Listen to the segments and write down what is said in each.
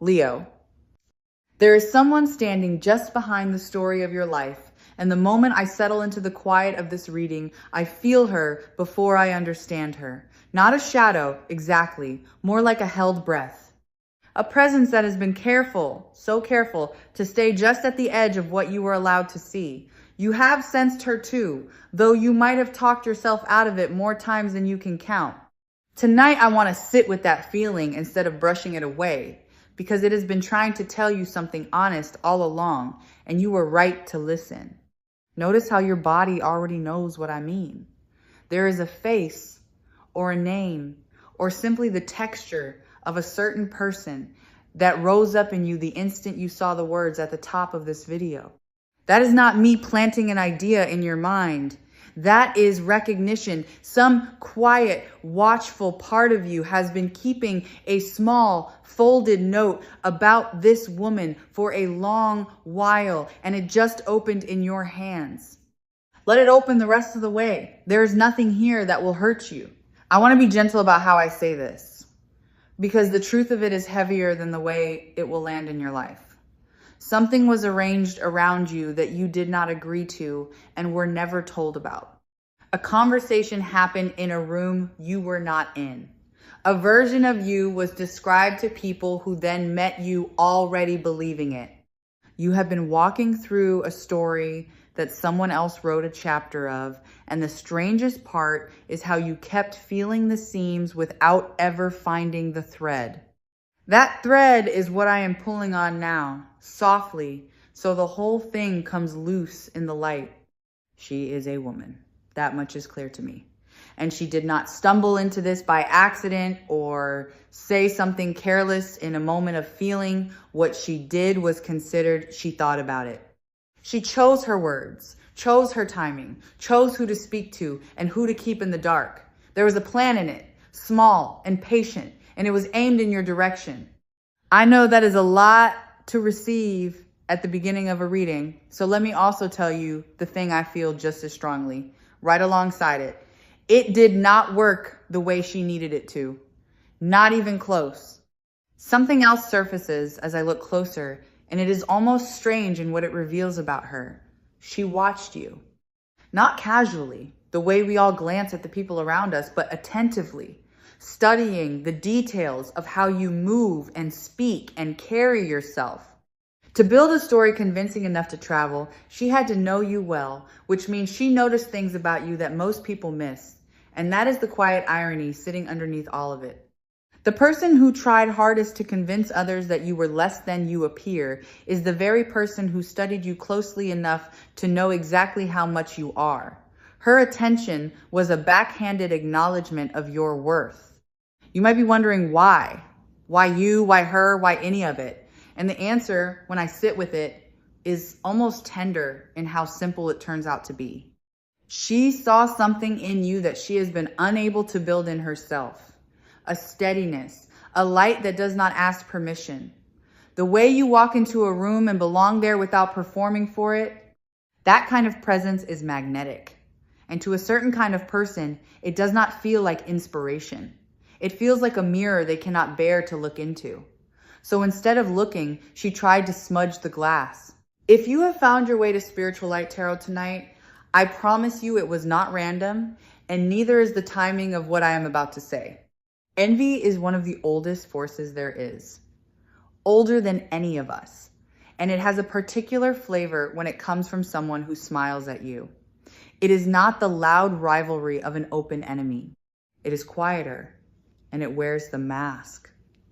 Leo. There is someone standing just behind the story of your life, and the moment I settle into the quiet of this reading, I feel her before I understand her. Not a shadow, exactly, more like a held breath. A presence that has been careful, so careful, to stay just at the edge of what you were allowed to see. You have sensed her too, though you might have talked yourself out of it more times than you can count. Tonight, I want to sit with that feeling instead of brushing it away, because it has been trying to tell you something honest all along, and you were right to listen. Notice how your body already knows what I mean. There is a face, or a name, or simply the texture of a certain person that rose up in you the instant you saw the words at the top of this video. That is not me planting an idea in your mind. That is recognition. Some quiet, watchful part of you has been keeping a small, folded note about this woman for a long while, and it just opened in your hands. Let it open the rest of the way. There is nothing here that will hurt you. I want to be gentle about how I say this, because the truth of it is heavier than the way it will land in your life. Something was arranged around you that you did not agree to and were never told about. A conversation happened in a room you were not in. A version of you was described to people who then met you already believing it. You have been walking through a story that someone else wrote a chapter of, and the strangest part is how you kept feeling the seams without ever finding the thread. That thread is what I am pulling on now, softly, so the whole thing comes loose in the light. She is a woman. That much is clear to me. And she did not stumble into this by accident or say something careless in a moment of feeling. What she did was considered. She thought about it. She chose her words, chose her timing, chose who to speak to and who to keep in the dark. There was a plan in it, small and patient, and it was aimed in your direction. I know that is a lot to receive at the beginning of a reading, so let me also tell you the thing I feel just as strongly, right alongside it. It did not work the way she needed it to, not even close. Something else surfaces as I look closer, and it is almost strange in what it reveals about her. She watched you, not casually, the way we all glance at the people around us, but attentively, studying the details of how you move and speak and carry yourself. To build a story convincing enough to travel, she had to know you well, which means she noticed things about you that most people miss. And that is the quiet irony sitting underneath all of it. The person who tried hardest to convince others that you were less than you appear is the very person who studied you closely enough to know exactly how much you are. Her attention was a backhanded acknowledgement of your worth. You might be wondering why. Why you, why her, why any of it? And the answer, when I sit with it, is almost tender in how simple it turns out to be. She saw something in you that she has been unable to build in herself. A steadiness, a light that does not ask permission. The way you walk into a room and belong there without performing for it, that kind of presence is magnetic. And to a certain kind of person, it does not feel like inspiration. It feels like a mirror they cannot bear to look into. So instead of looking, she tried to smudge the glass. If you have found your way to Spiritual Light Tarot tonight, I promise you it was not random, and neither is the timing of what I am about to say. Envy is one of the oldest forces there is, older than any of us, and it has a particular flavor when it comes from someone who smiles at you. It is not the loud rivalry of an open enemy. It is quieter, and it wears the mask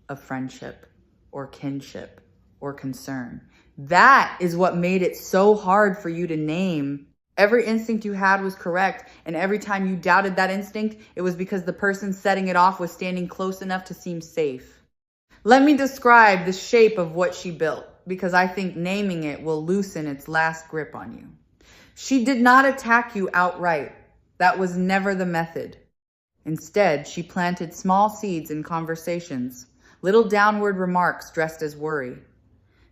of friendship or kinship or concern. That is what made it so hard for you to name. Every instinct you had was correct, and every time you doubted that instinct, it was because the person setting it off was standing close enough to seem safe. Let me describe the shape of what she built, because I think naming it will loosen its last grip on you. She did not attack you outright. That was never the method. Instead, she planted small seeds in conversations, little downward remarks dressed as worry.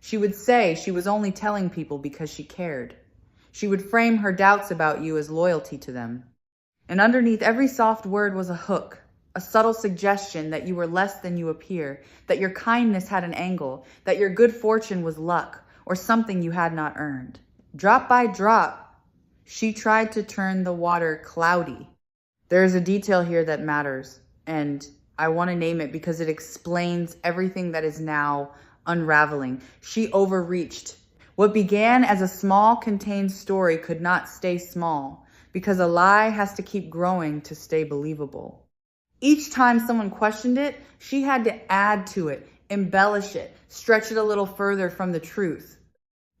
She would say she was only telling people because she cared. She would frame her doubts about you as loyalty to them. And underneath every soft word was a hook, a subtle suggestion that you were less than you appear, that your kindness had an angle, that your good fortune was luck, or something you had not earned. Drop by drop, she tried to turn the water cloudy. There is a detail here that matters, and I want to name it because it explains everything that is now unraveling. She overreached. What began as a small, contained story could not stay small, because a lie has to keep growing to stay believable. Each time someone questioned it, she had to add to it, embellish it, stretch it a little further from the truth.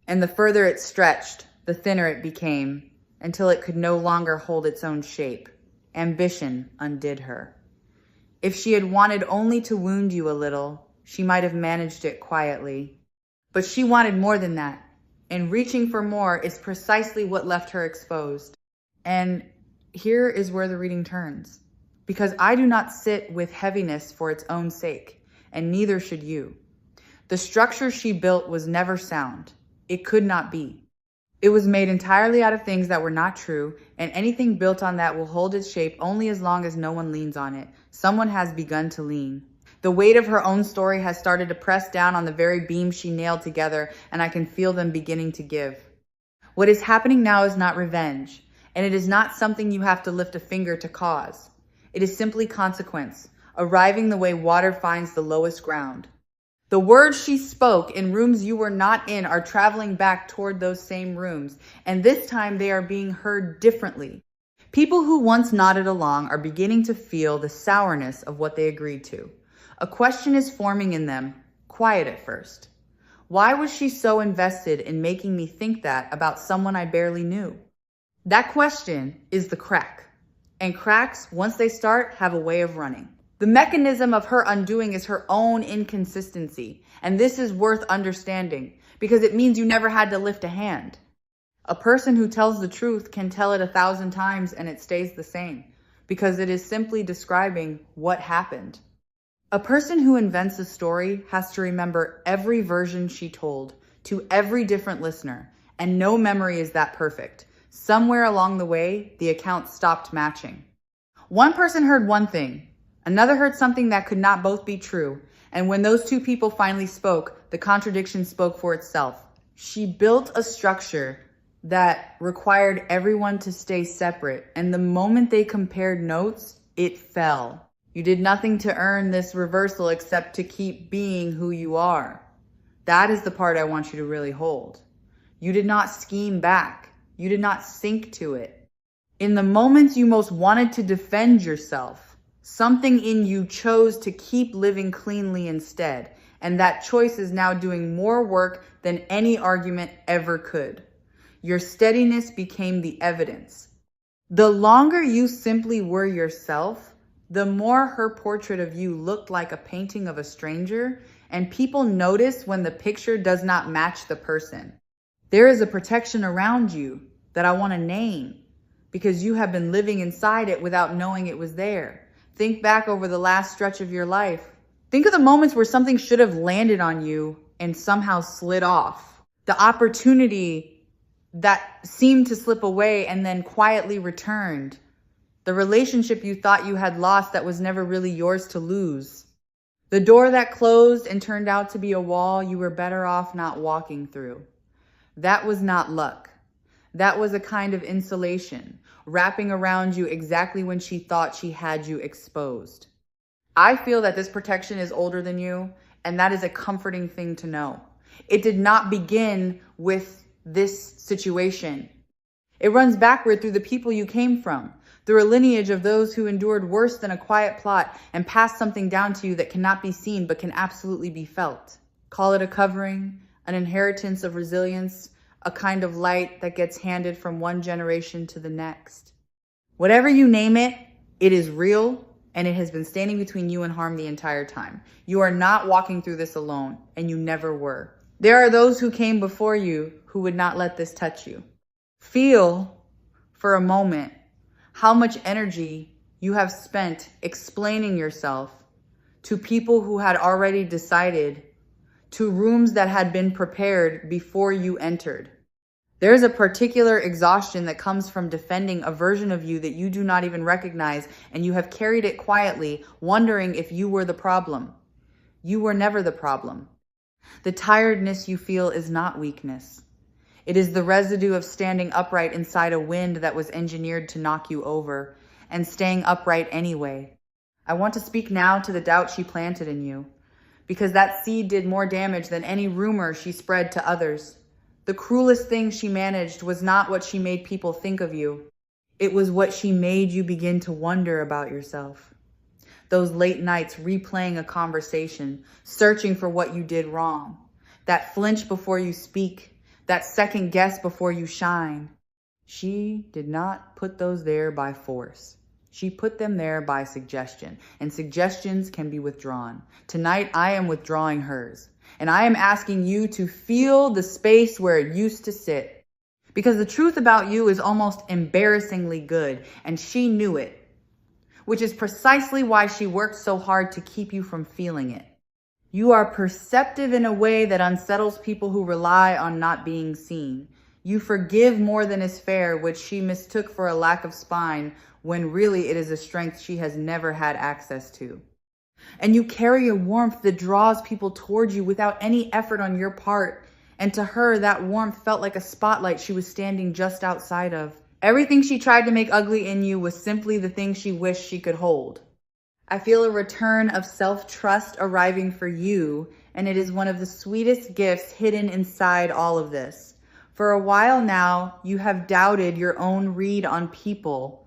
And the further it stretched, the thinner it became, until it could no longer hold its own shape. Ambition undid her. If she had wanted only to wound you a little, she might have managed it quietly. But she wanted more than that, and reaching for more is precisely what left her exposed. And here is where the reading turns. Because I do not sit with heaviness for its own sake, and neither should you. The structure she built was never sound. It could not be. It was made entirely out of things that were not true, and anything built on that will hold its shape only as long as no one leans on it. Someone has begun to lean. The weight of her own story has started to press down on the very beams she nailed together, and I can feel them beginning to give. What is happening now is not revenge, and it is not something you have to lift a finger to cause. It is simply consequence, arriving the way water finds the lowest ground. The words she spoke in rooms you were not in are traveling back toward those same rooms, and this time they are being heard differently. People who once nodded along are beginning to feel the sourness of what they agreed to. A question is forming in them, quiet at first. Why was she so invested in making me think that about someone I barely knew? That question is the crack. And cracks, once they start, have a way of running. The mechanism of her undoing is her own inconsistency. And this is worth understanding because it means you never had to lift a hand. A person who tells the truth can tell it 1,000 times and it stays the same because it is simply describing what happened. A person who invents a story has to remember every version she told to every different listener, and no memory is that perfect. Somewhere along the way, the accounts stopped matching. One person heard one thing, another heard something that could not both be true, and when those two people finally spoke, the contradiction spoke for itself. She built a structure that required everyone to stay separate, and the moment they compared notes, it fell. You did nothing to earn this reversal except to keep being who you are. That is the part I want you to really hold. You did not scheme back. You did not sink to it. In the moments you most wanted to defend yourself, something in you chose to keep living cleanly instead, and that choice is now doing more work than any argument ever could. Your steadiness became the evidence. The longer you simply were yourself, the more her portrait of you looked like a painting of a stranger, and people notice when the picture does not match the person. There is a protection around you that I want to name because you have been living inside it without knowing it was there. Think back over the last stretch of your life. Think of the moments where something should have landed on you and somehow slid off. The opportunity that seemed to slip away and then quietly returned. The relationship you thought you had lost that was never really yours to lose. The door that closed and turned out to be a wall you were better off not walking through. That was not luck. That was a kind of insulation, wrapping around you exactly when she thought she had you exposed. I feel that this protection is older than you, and that is a comforting thing to know. It did not begin with this situation. It runs backward through the people you came from, through a lineage of those who endured worse than a quiet plot and passed something down to you that cannot be seen but can absolutely be felt. Call it a covering, an inheritance of resilience, a kind of light that gets handed from one generation to the next. Whatever you name it, it is real, and it has been standing between you and harm the entire time. You are not walking through this alone, and you never were. There are those who came before you who would not let this touch you. Feel, for a moment, how much energy you have spent explaining yourself to people who had already decided, to rooms that had been prepared before you entered. There's a particular exhaustion that comes from defending a version of you that you do not even recognize, and you have carried it quietly, wondering if you were the problem. You were never the problem. The tiredness you feel is not weakness. It is the residue of standing upright inside a wind that was engineered to knock you over, and staying upright anyway. I want to speak now to the doubt she planted in you, because that seed did more damage than any rumor she spread to others. The cruelest thing she managed was not what she made people think of you. It was what she made you begin to wonder about yourself. Those late nights replaying a conversation, searching for what you did wrong. That flinch before you speak, that second guess before you shine. She did not put those there by force. She put them there by suggestion, and suggestions can be withdrawn. Tonight, I am withdrawing hers, and I am asking you to feel the space where it used to sit. Because the truth about you is almost embarrassingly good, and she knew it, which is precisely why she worked so hard to keep you from feeling it. You are perceptive in a way that unsettles people who rely on not being seen. You forgive more than is fair, which she mistook for a lack of spine, when really it is a strength she has never had access to. And you carry a warmth that draws people towards you without any effort on your part. And to her, that warmth felt like a spotlight she was standing just outside of. Everything she tried to make ugly in you was simply the thing she wished she could hold. I feel a return of self-trust arriving for you, and it is one of the sweetest gifts hidden inside all of this. For a while now, you have doubted your own read on people.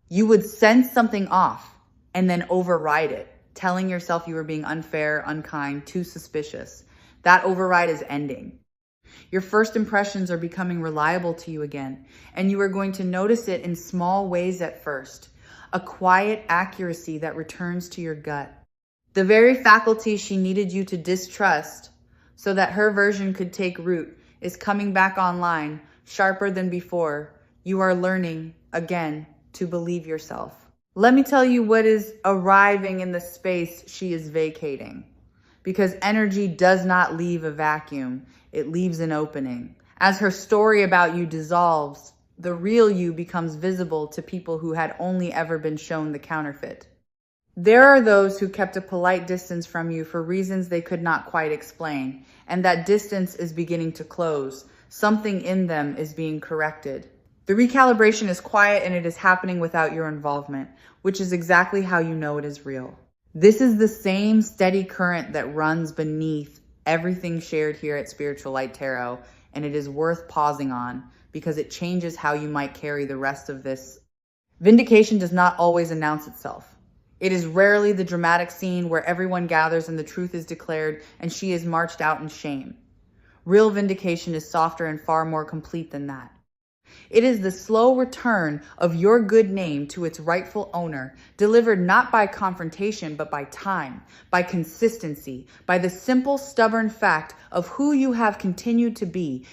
You would sense something off and then override it, telling yourself you were being unfair, unkind, too suspicious. That override is ending. Your first impressions are becoming reliable to you again, and you are going to notice it in small ways at first. A quiet accuracy that returns to your gut. The very faculty she needed you to distrust so that her version could take root is coming back online, sharper than before. You are learning, again, to believe yourself. Let me tell you what is arriving in the space she is vacating. Because energy does not leave a vacuum, it leaves an opening. As her story about you dissolves, the real you becomes visible to people who had only ever been shown the counterfeit. There are those who kept a polite distance from you for reasons they could not quite explain, and that distance is beginning to close. Something in them is being corrected. The recalibration is quiet and it is happening without your involvement, which is exactly how you know it is real. This is the same steady current that runs beneath everything shared here at Spiritual Light Tarot, and it is worth pausing on because it changes how you might carry the rest of this. Vindication does not always announce itself. It is rarely the dramatic scene where everyone gathers and the truth is declared and she is marched out in shame. Real vindication is softer and far more complete than that. It is the slow return of your good name to its rightful owner, delivered not by confrontation, but by time, by consistency, by the simple, stubborn fact of who you have continued to be.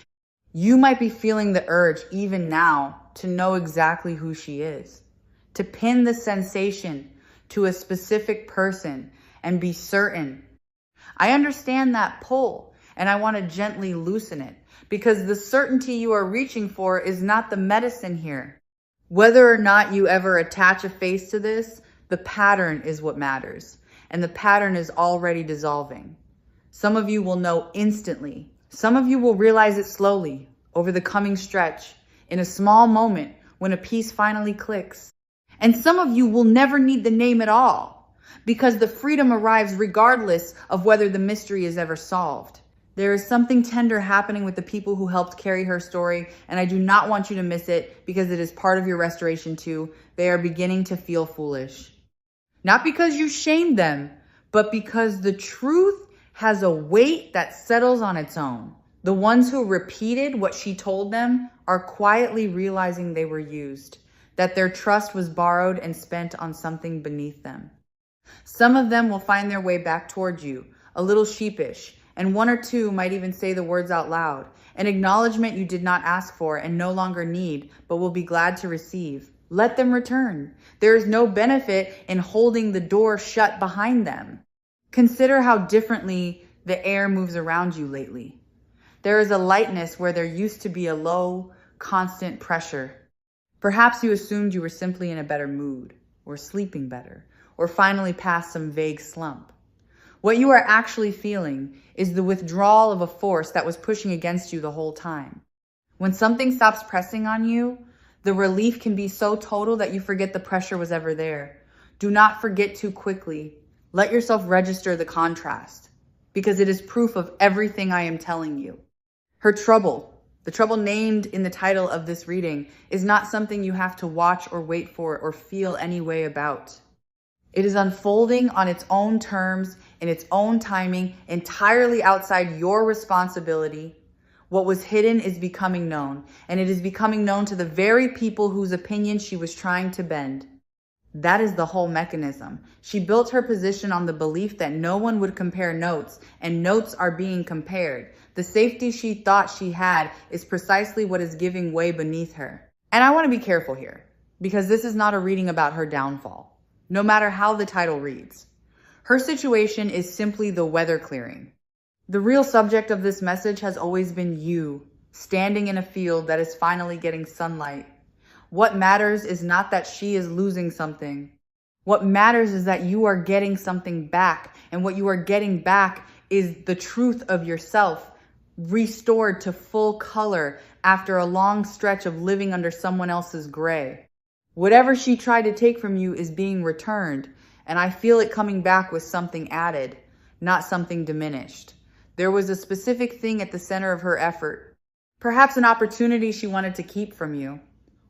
You might be feeling the urge even now to know exactly who she is, to pin the sensation to a specific person and be certain. I understand that pull, and I want to gently loosen it. Because the certainty you are reaching for is not the medicine here. Whether or not you ever attach a face to this, the pattern is what matters. And the pattern is already dissolving. Some of you will know instantly. Some of you will realize it slowly, over the coming stretch, in a small moment when a piece finally clicks. And some of you will never need the name at all, because the freedom arrives regardless of whether the mystery is ever solved. There is something tender happening with the people who helped carry her story, and I do not want you to miss it because it is part of your restoration too. They are beginning to feel foolish. Not because you shamed them, but because the truth has a weight that settles on its own. The ones who repeated what she told them are quietly realizing they were used, that their trust was borrowed and spent on something beneath them. Some of them will find their way back towards you, a little sheepish, and one or two might even say the words out loud, an acknowledgement you did not ask for and no longer need, but will be glad to receive. Let them return. There is no benefit in holding the door shut behind them. Consider how differently the air moves around you lately. There is a lightness where there used to be a low, constant pressure. Perhaps you assumed you were simply in a better mood, or sleeping better, or finally past some vague slump. What you are actually feeling is the withdrawal of a force that was pushing against you the whole time. When something stops pressing on you, the relief can be so total that you forget the pressure was ever there. Do not forget too quickly. Let yourself register the contrast, because it is proof of everything I am telling you. Her trouble, the trouble named in the title of this reading, is not something you have to watch or wait for or feel any way about. It is unfolding on its own terms, in its own timing, entirely outside your responsibility. What was hidden is becoming known, and it is becoming known to the very people whose opinion she was trying to bend. That is the whole mechanism. She built her position on the belief that no one would compare notes, and notes are being compared. The safety she thought she had is precisely what is giving way beneath her. And I want to be careful here, because this is not a reading about her downfall, no matter how the title reads. Her situation is simply the weather clearing. The real subject of this message has always been you, standing in a field that is finally getting sunlight. What matters is not that she is losing something. What matters is that you are getting something back, and what you are getting back is the truth of yourself, restored to full color after a long stretch of living under someone else's gray. Whatever she tried to take from you is being returned, and I feel it coming back with something added, not something diminished. There was a specific thing at the center of her effort, perhaps an opportunity she wanted to keep from you,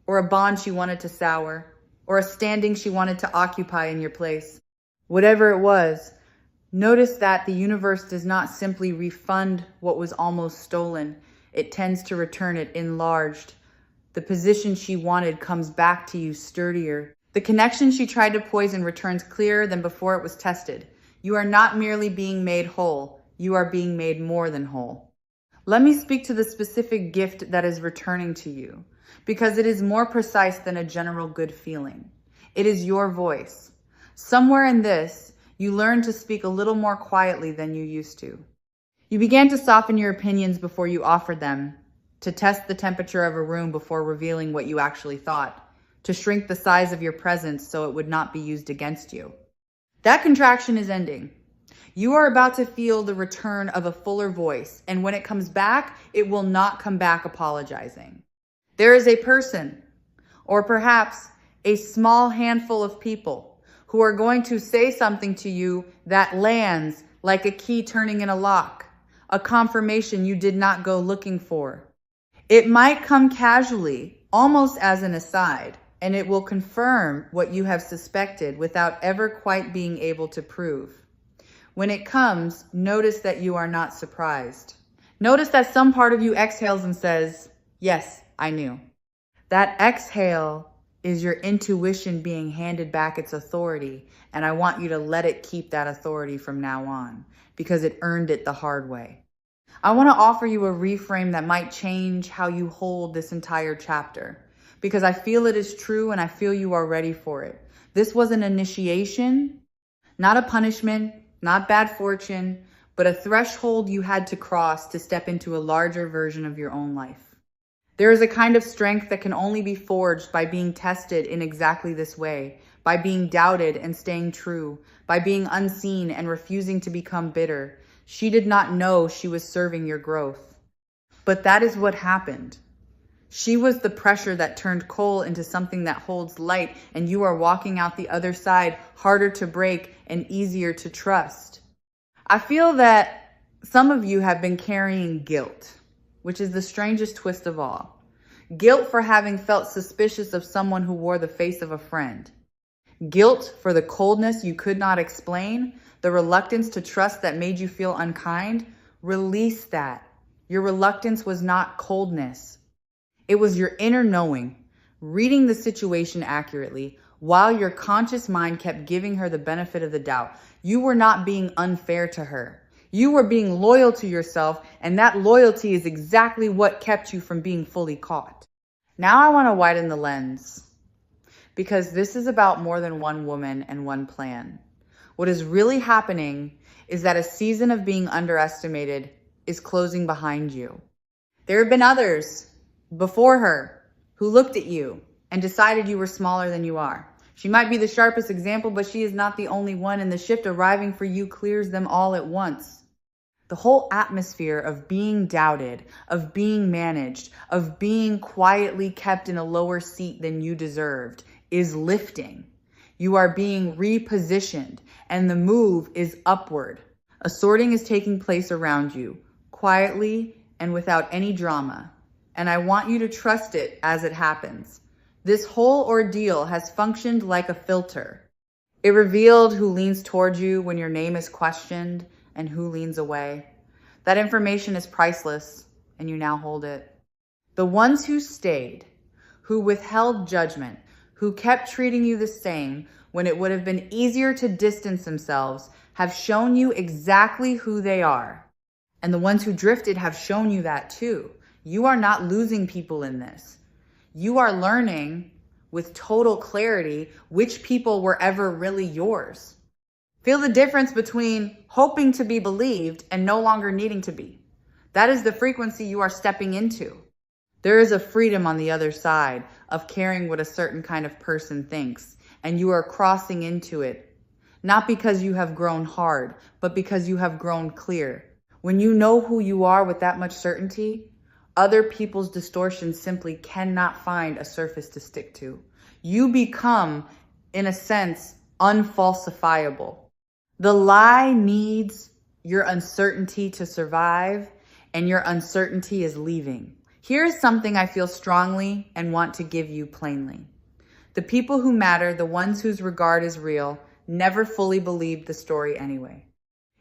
or a bond she wanted to sour, or a standing she wanted to occupy in your place. Whatever it was, notice that the universe does not simply refund what was almost stolen. It tends to return it enlarged. The position she wanted comes back to you sturdier. The connection she tried to poison returns clearer than before it was tested. You are not merely being made whole. You are being made more than whole. Let me speak to the specific gift that is returning to you, because it is more precise than a general good feeling. It is your voice. Somewhere in this, you learned to speak a little more quietly than you used to. You began to soften your opinions before you offered them, to test the temperature of a room before revealing what you actually thought, to shrink the size of your presence so it would not be used against you. That contraction is ending. You are about to feel the return of a fuller voice, and when it comes back, it will not come back apologizing. There is a person, or perhaps a small handful of people, who are going to say something to you that lands like a key turning in a lock, a confirmation you did not go looking for. It might come casually, almost as an aside, and it will confirm what you have suspected without ever quite being able to prove. When it comes, notice that you are not surprised. Notice that some part of you exhales and says, "Yes, I knew." That exhale is your intuition being handed back its authority, and I want you to let it keep that authority from now on, because it earned it the hard way. I want to offer you a reframe that might change how you hold this entire chapter, because I feel it is true and I feel you are ready for it. This was an initiation, not a punishment, not bad fortune, but a threshold you had to cross to step into a larger version of your own life. There is a kind of strength that can only be forged by being tested in exactly this way, by being doubted and staying true, by being unseen and refusing to become bitter. She did not know she was serving your growth. But that is what happened. She was the pressure that turned coal into something that holds light, and you are walking out the other side, harder to break and easier to trust. I feel that some of you have been carrying guilt, which is the strangest twist of all. Guilt for having felt suspicious of someone who wore the face of a friend. Guilt for the coldness you could not explain, the reluctance to trust that made you feel unkind. Release that. Your reluctance was not coldness. It was your inner knowing, reading the situation accurately, while your conscious mind kept giving her the benefit of the doubt. You were not being unfair to her. You were being loyal to yourself, and that loyalty is exactly what kept you from being fully caught. Now I want to widen the lens, because this is about more than one woman and one plan. What is really happening is that a season of being underestimated is closing behind you. There have been others before her who looked at you and decided you were smaller than you are. She might be the sharpest example, but she is not the only one, and the shift arriving for you clears them all at once. The whole atmosphere of being doubted, of being managed, of being quietly kept in a lower seat than you deserved is lifting. You are being repositioned, and the move is upward. A sorting is taking place around you, quietly and without any drama. And I want you to trust it as it happens. This whole ordeal has functioned like a filter. It revealed who leans towards you when your name is questioned and who leans away. That information is priceless, and you now hold it. The ones who stayed, who withheld judgment, who kept treating you the same when it would have been easier to distance themselves, have shown you exactly who they are. And the ones who drifted have shown you that too. You are not losing people in this. You are learning with total clarity which people were ever really yours. Feel the difference between hoping to be believed and no longer needing to be. That is the frequency you are stepping into. There is a freedom on the other side of caring what a certain kind of person thinks, and you are crossing into it, not because you have grown hard, but because you have grown clear. When you know who you are with that much certainty, other people's distortions simply cannot find a surface to stick to. You become, in a sense, unfalsifiable. The lie needs your uncertainty to survive, and your uncertainty is leaving. Here's something I feel strongly and want to give you plainly. The people who matter, the ones whose regard is real, never fully believed the story anyway.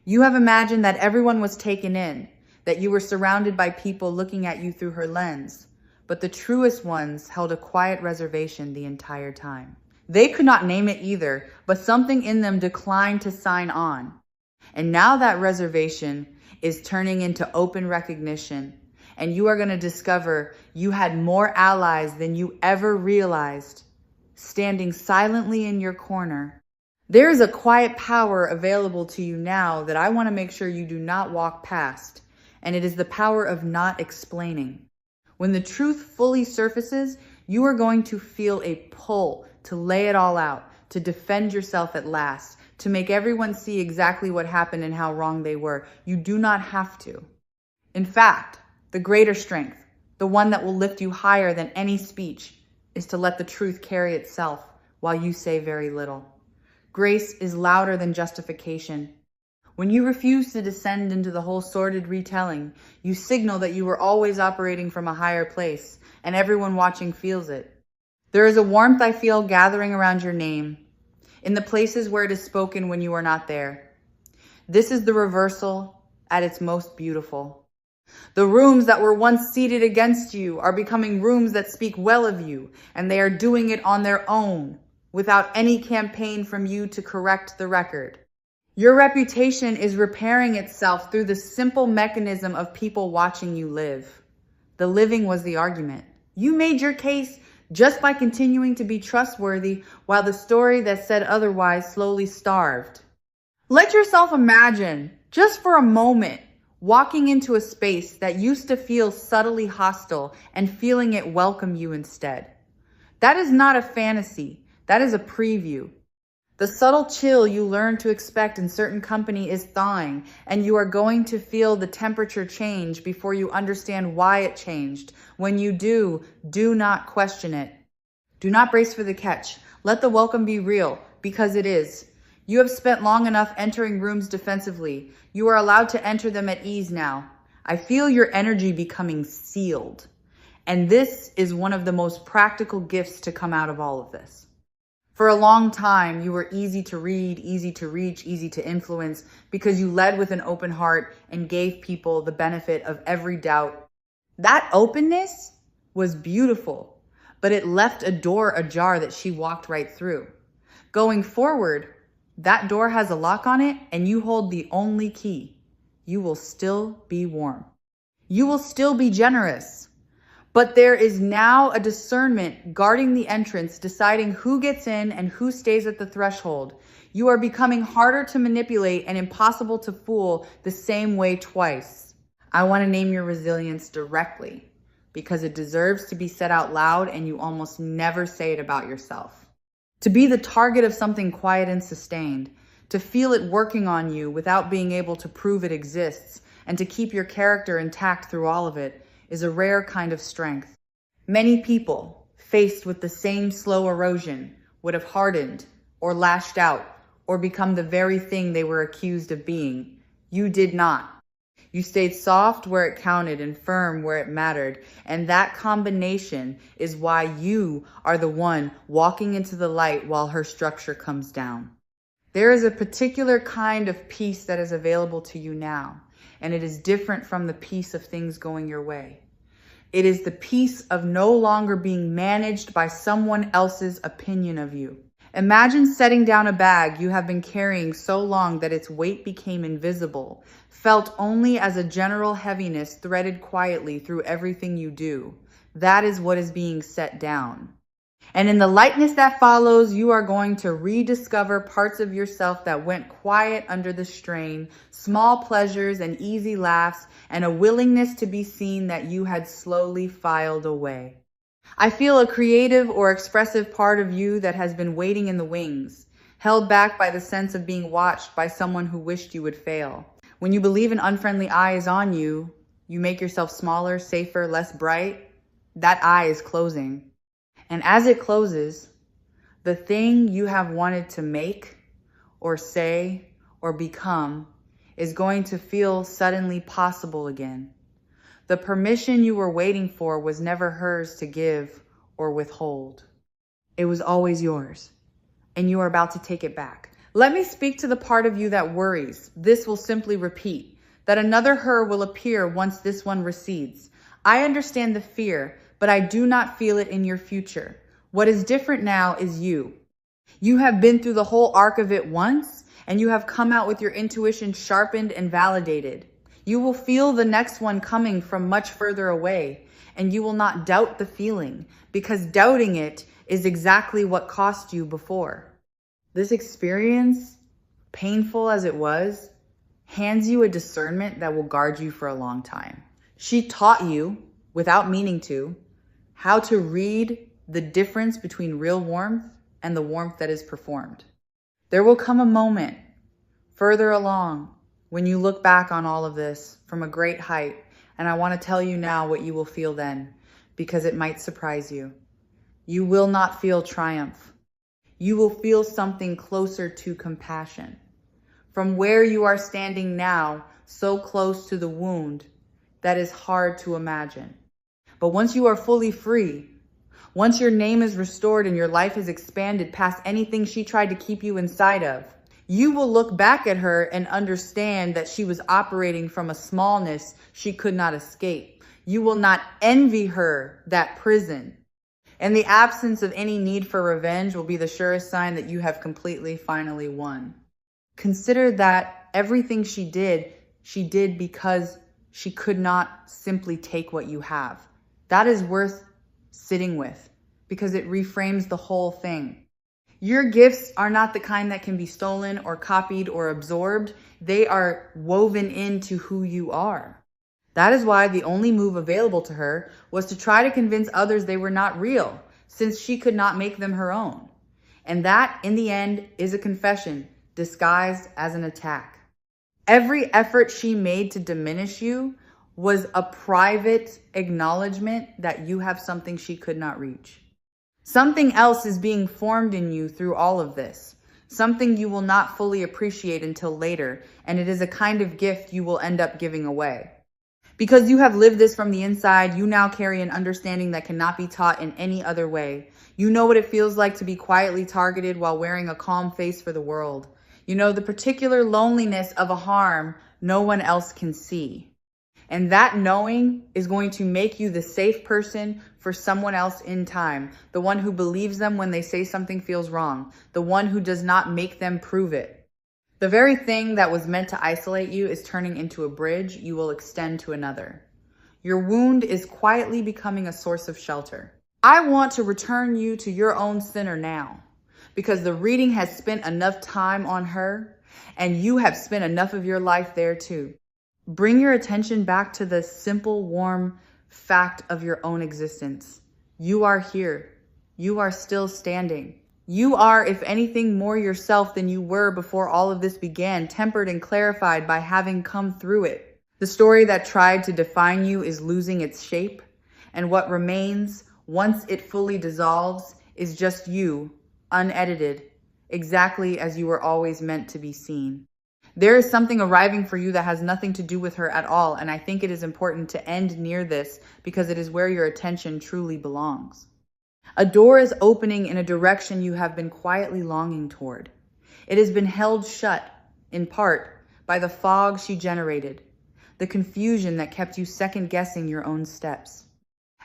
You have imagined that everyone was taken in, that you were surrounded by people looking at you through her lens, but the truest ones held a quiet reservation the entire time. They could not name it either, but something in them declined to sign on. And now that reservation is turning into open recognition, and you are going to discover you had more allies than you ever realized, standing silently in your corner. There is a quiet power available to you now that I want to make sure you do not walk past. And it is the power of not explaining. When the truth fully surfaces, you are going to feel a pull to lay it all out, to defend yourself at last, to make everyone see exactly what happened and how wrong they were. You do not have to. In fact, the greater strength, the one that will lift you higher than any speech, is to let the truth carry itself while you say very little. Grace is louder than justification. When you refuse to descend into the whole sordid retelling, you signal that you were always operating from a higher place, and everyone watching feels it. There is a warmth I feel gathering around your name, in the places where it is spoken when you are not there. This is the reversal at its most beautiful. The rooms that were once seated against you are becoming rooms that speak well of you, and they are doing it on their own, without any campaign from you to correct the record. Your reputation is repairing itself through the simple mechanism of people watching you live. The living was the argument. You made your case just by continuing to be trustworthy while the story that said otherwise slowly starved. Let yourself imagine, just for a moment, walking into a space that used to feel subtly hostile and feeling it welcome you instead. That is not a fantasy. That is a preview. The subtle chill you learn to expect in certain company is thawing, and you are going to feel the temperature change before you understand why it changed. When you do not question it. Do not brace for the catch. Let the welcome be real, because it is. You have spent long enough entering rooms defensively. You are allowed to enter them at ease now. I feel your energy becoming sealed. And this is one of the most practical gifts to come out of all of this. For a long time, you were easy to read, easy to reach, easy to influence, because you led with an open heart and gave people the benefit of every doubt. That openness was beautiful, but it left a door ajar that she walked right through. Going forward, that door has a lock on it, and you hold the only key. You will still be warm. You will still be generous. But there is now a discernment guarding the entrance, deciding who gets in and who stays at the threshold. You are becoming harder to manipulate and impossible to fool the same way twice. I want to name your resilience directly because it deserves to be said out loud and you almost never say it about yourself. To be the target of something quiet and sustained, to feel it working on you without being able to prove it exists, and to keep your character intact through all of it is a rare kind of strength. Many people, faced with the same slow erosion, would have hardened or lashed out or become the very thing they were accused of being. You did not. You stayed soft where it counted and firm where it mattered. And that combination is why you are the one walking into the light while her structure comes down. There is a particular kind of peace that is available to you now, and it is different from the peace of things going your way. It is the peace of no longer being managed by someone else's opinion of you. Imagine setting down a bag you have been carrying so long that its weight became invisible, felt only as a general heaviness threaded quietly through everything you do. That is what is being set down. And in the lightness that follows, you are going to rediscover parts of yourself that went quiet under the strain, small pleasures and easy laughs, and a willingness to be seen that you had slowly filed away. I feel a creative or expressive part of you that has been waiting in the wings, held back by the sense of being watched by someone who wished you would fail. When you believe an unfriendly eye is on you, you make yourself smaller, safer, less bright. That eye is closing. And as it closes, the thing you have wanted to make or say or become is going to feel suddenly possible again. The permission you were waiting for was never hers to give or withhold. It was always yours, and you are about to take it back. Let me speak to the part of you that worries. This will simply repeat, that another her will appear once this one recedes. I understand the fear, but I do not feel it in your future. What is different now is you. You have been through the whole arc of it once, and you have come out with your intuition sharpened and validated. You will feel the next one coming from much further away, and you will not doubt the feeling, because doubting it is exactly what cost you before. This experience, painful as it was, hands you a discernment that will guard you for a long time. She taught you, without meaning to, how to read the difference between real warmth and the warmth that is performed. There will come a moment further along when you look back on all of this from a great height, and I want to tell you now what you will feel then, because it might surprise you. You will not feel triumph. You will feel something closer to compassion. From where you are standing now, so close to the wound, that is hard to imagine. But once you are fully free, once your name is restored and your life is expanded past anything she tried to keep you inside of, you will look back at her and understand that she was operating from a smallness she could not escape. You will not envy her that prison. And the absence of any need for revenge will be the surest sign that you have completely, finally won. Consider that everything she did because she could not simply take what you have. That is worth sitting with because it reframes the whole thing. Your gifts are not the kind that can be stolen or copied or absorbed. They are woven into who you are. That is why the only move available to her was to try to convince others they were not real, since she could not make them her own. And that, in the end, is a confession disguised as an attack. Every effort she made to diminish you was a private acknowledgement that you have something she could not reach. Something else is being formed in you through all of this, something you will not fully appreciate until later, and it is a kind of gift you will end up giving away. Because you have lived this from the inside, you now carry an understanding that cannot be taught in any other way. You know what it feels like to be quietly targeted while wearing a calm face for the world. You know the particular loneliness of a harm no one else can see. And that knowing is going to make you the safe person for someone else in time. The one who believes them when they say something feels wrong. The one who does not make them prove it. The very thing that was meant to isolate you is turning into a bridge you will extend to another. Your wound is quietly becoming a source of shelter. I want to return you to your own center now, because the reading has spent enough time on her, and you have spent enough of your life there too. Bring your attention back to the simple, warm fact of your own existence. You are here. You are still standing. You are, if anything, more yourself than you were before all of this began, tempered and clarified by having come through it. The story that tried to define you is losing its shape, and what remains, once it fully dissolves, is just you, unedited, exactly as you were always meant to be seen. There is something arriving for you that has nothing to do with her at all, and I think it is important to end near this because it is where your attention truly belongs. A door is opening in a direction you have been quietly longing toward. It has been held shut, in part, by the fog she generated, the confusion that kept you second-guessing your own steps.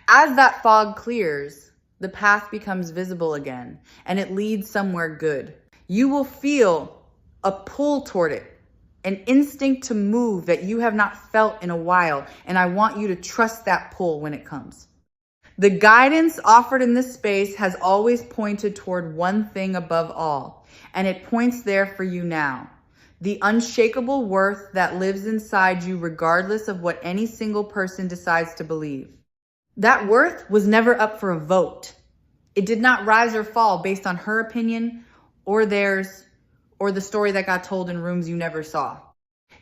As that fog clears, the path becomes visible again, and it leads somewhere good. You will feel a pull toward it, an instinct to move that you have not felt in a while, and I want you to trust that pull when it comes. The guidance offered in this space has always pointed toward one thing above all, and it points there for you now. The unshakable worth that lives inside you regardless of what any single person decides to believe. That worth was never up for a vote. It did not rise or fall based on her opinion or theirs, or the story that got told in rooms you never saw.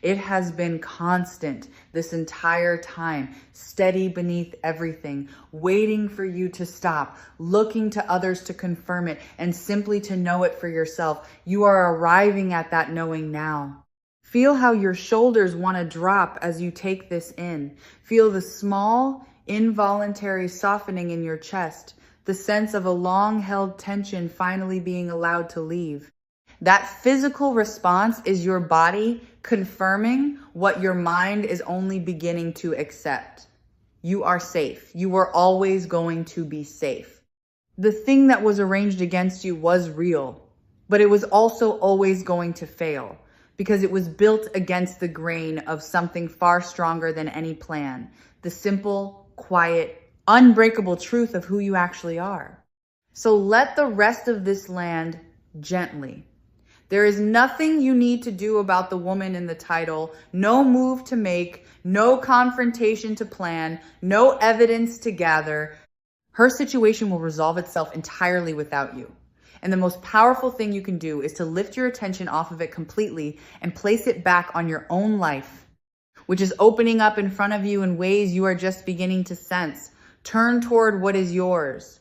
It has been constant this entire time, steady beneath everything, waiting for you to stop, looking to others to confirm it, and simply to know it for yourself. You are arriving at that knowing now. Feel how your shoulders want to drop as you take this in. Feel the small, involuntary softening in your chest, the sense of a long-held tension finally being allowed to leave. That physical response is your body confirming what your mind is only beginning to accept. You are safe. You were always going to be safe. The thing that was arranged against you was real, but it was also always going to fail because it was built against the grain of something far stronger than any plan. The simple, quiet, unbreakable truth of who you actually are. So let the rest of this land gently. There is nothing you need to do about the woman in the title, no move to make, no confrontation to plan, no evidence to gather. Her situation will resolve itself entirely without you. And the most powerful thing you can do is to lift your attention off of it completely and place it back on your own life, which is opening up in front of you in ways you are just beginning to sense. Turn toward what is yours.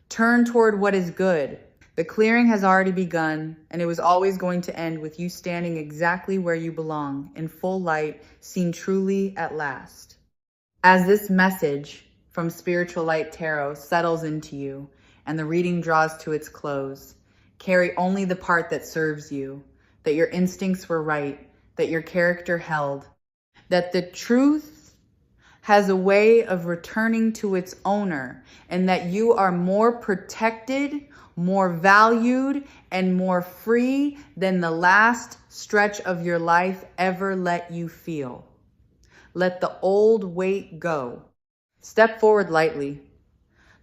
Turn toward what is good. The clearing has already begun, and it was always going to end with you standing exactly where you belong, in full light, seen truly at last. As this message from Spiritual Light Tarot settles into you, and the reading draws to its close, carry only the part that serves you, that your instincts were right, that your character held, that the truth has a way of returning to its owner, and that you are more protected, more valued, and more free than the last stretch of your life ever let you feel. Let the old weight go. Step forward lightly.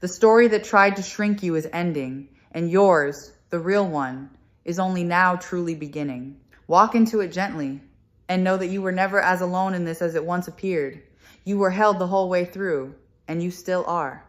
The story that tried to shrink you is ending, and yours, the real one, is only now truly beginning. Walk into it gently, and know that you were never as alone in this as it once appeared. You were held the whole way through, and you still are.